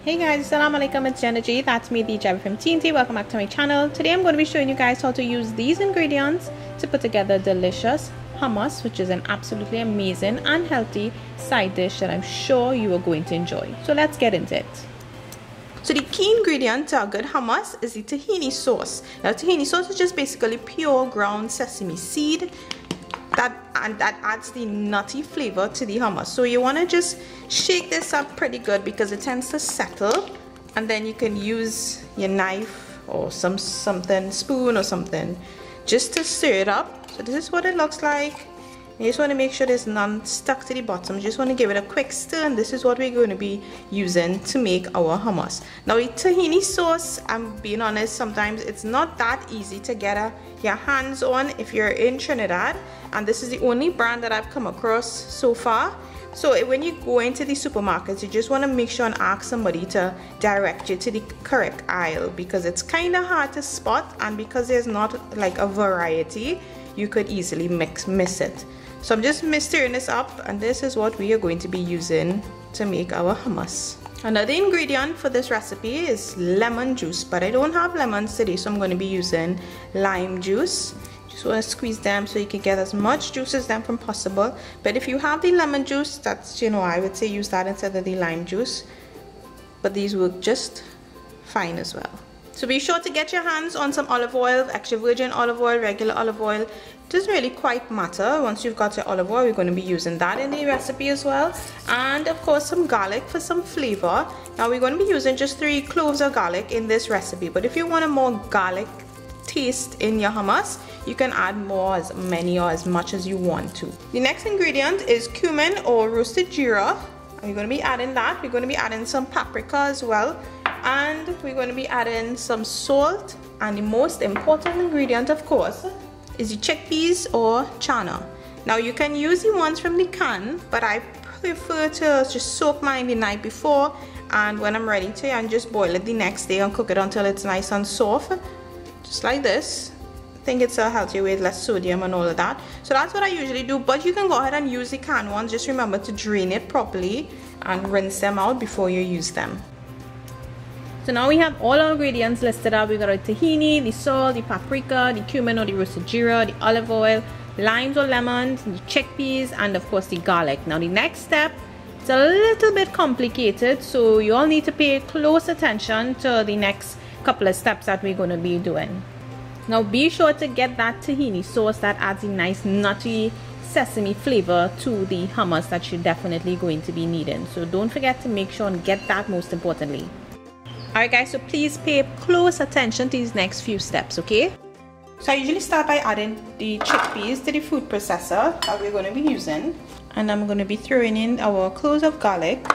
Hey guys, assalamu alaikum, it's Jenna G. That's me, the Jabby from TNT. Welcome back to my channel. Today I'm going to be showing you guys how to use these ingredients to put together delicious hummus, which is an absolutely amazing and healthy side dish that I'm sure you are going to enjoy. So let's get into it. So the key ingredient to a good hummus is the tahini sauce. Now tahini sauce is just basically pure ground sesame seed that adds the nutty flavor to the hummus. So you want to just shake this up pretty good because it tends to settle, and then you can use your knife or something, spoon or something, just to stir it up. So this is what it looks like. You just want to make sure there's none stuck to the bottom. You just want to give it a quick stir, and this is what we're going to be using to make our hummus. Now the tahini sauce, I'm being honest, sometimes it's not that easy to get your hands on if you're in Trinidad, and this is the only brand that I've come across so far. So when you go into the supermarkets, you just want to make sure and ask somebody to direct you to the correct aisle, because it's kind of hard to spot, and because there's not like a variety, you could easily miss it. So I'm just stirring this up, and this is what we are going to be using to make our hummus. Another ingredient for this recipe is lemon juice, but I don't have lemons today, so I'm going to be using lime juice. Just want to squeeze them so you can get as much juice as them from possible. But if you have the lemon juice, that's, I would say use that instead of the lime juice. But these work just fine as well. So be sure to get your hands on some olive oil, extra virgin olive oil, regular olive oil. Doesn't really quite matter. Once you've got your olive oil, we're going to be using that in the recipe as well, and of course some garlic for some flavor. Now we're going to be using just 3 cloves of garlic in this recipe, but if you want a more garlic taste in your hummus, you can add more, as many or as much as you want to. The next ingredient is cumin or roasted jeera, and we're going to be adding that. We're going to be adding some paprika as well, and we're going to be adding some salt, and the most important ingredient, of course, is the chickpeas or chana. Now you can use the ones from the can, but I prefer to just soak mine the night before, and when I'm ready to, and just boil it the next day and cook it until it's nice and soft, just like this. I think it's a healthier way, less sodium and all of that. So that's what I usually do, but you can go ahead and use the canned ones. Just remember to drain it properly and rinse them out before you use them. So now we have all our ingredients listed out. We got our tahini, the salt, the paprika, the cumin or the roasted jeera, the olive oil, limes or lemons, the chickpeas, and of course the garlic. Now the next step, it's a little bit complicated, so you all need to pay close attention to the next couple of steps that we're going to be doing. Now be sure to get that tahini sauce that adds a nice nutty sesame flavor to the hummus that you're definitely going to be needing. So don't forget to make sure and get that, most importantly. Alright guys, so please pay close attention to these next few steps, okay? So I usually start by adding the chickpeas to the food processor that we're going to be using. And I'm going to be throwing in our cloves of garlic.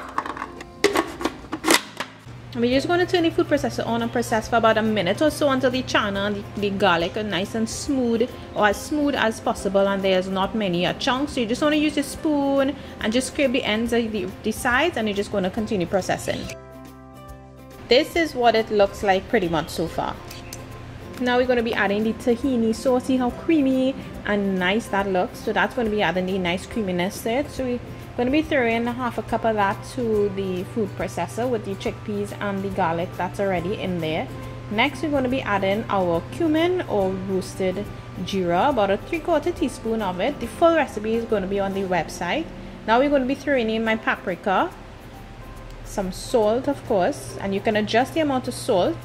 And we're just going to turn the food processor on and process for about a minute or so until the chana and the garlic are nice and smooth, or as smooth as possible, and there's not many chunks. So you just want to use your spoon and just scrape the ends of the sides, and you're just going to continue processing. This is what it looks like pretty much so far. Now we're going to be adding the tahini sauce. See how creamy and nice that looks. So that's going to be adding the nice creaminess to it. So we're going to be throwing half a cup of that to the food processor with the chickpeas and the garlic that's already in there. Next we're going to be adding our cumin or roasted jeera, about a 3/4 teaspoon of it. The full recipe is going to be on the website. Now we're going to be throwing in my paprika, some salt of course, and you can adjust the amount of salt.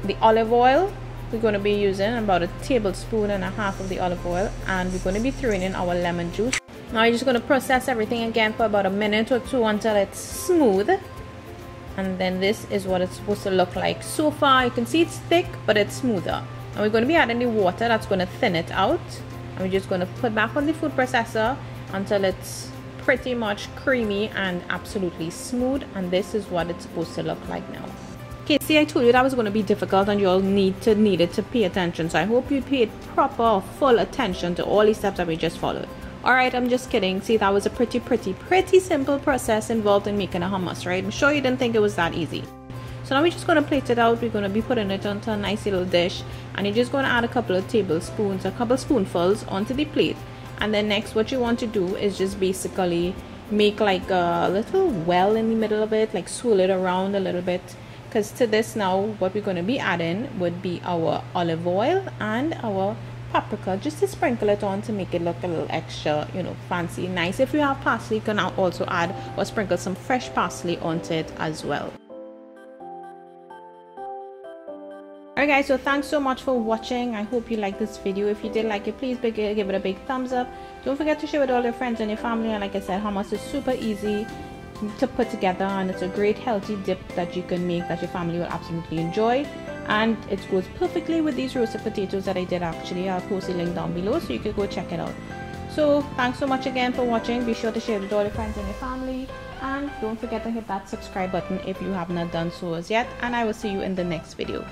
The olive oil, we're going to be using about 1.5 tablespoons of the olive oil, and we're going to be throwing in our lemon juice. Now you're just going to process everything again for about a minute or two until it's smooth, and then this is what it's supposed to look like. So far you can see it's thick, but it's smoother. And we're going to be adding the water that's going to thin it out, and we're just going to put back on the food processor until it's pretty much creamy and absolutely smooth, and this is what it's supposed to look like now. Okay, see, I told you that was going to be difficult, and you all needed to pay attention, so I hope you paid proper or full attention to all these steps that we just followed. Alright, I'm just kidding. See, that was a pretty simple process involved in making a hummus, right? I'm sure you didn't think it was that easy. So now we're just going to plate it out. We're going to be putting it onto a nice little dish, and you're just going to add a couple of tablespoons, a couple spoonfuls onto the plate. And then next what you want to do is just basically make like a little well in the middle of it, like swirl it around a little bit, because to this now what we're going to be adding would be our olive oil and our paprika, just to sprinkle it on to make it look a little extra, you know, fancy, nice. If you have parsley, you can also add or sprinkle some fresh parsley onto it as well. Alright guys, so thanks so much for watching. I hope you liked this video. If you did like it, please give it a big thumbs up. Don't forget to share with all your friends and your family. And like I said, hummus is super easy to put together, and it's a great healthy dip that you can make that your family will absolutely enjoy, and it goes perfectly with these roasted potatoes that I did. Actually, I'll post a link down below so you can go check it out. So thanks so much again for watching. Be sure to share with all your friends and your family, and don't forget to hit that subscribe button if you have not done so as yet, and I will see you in the next video.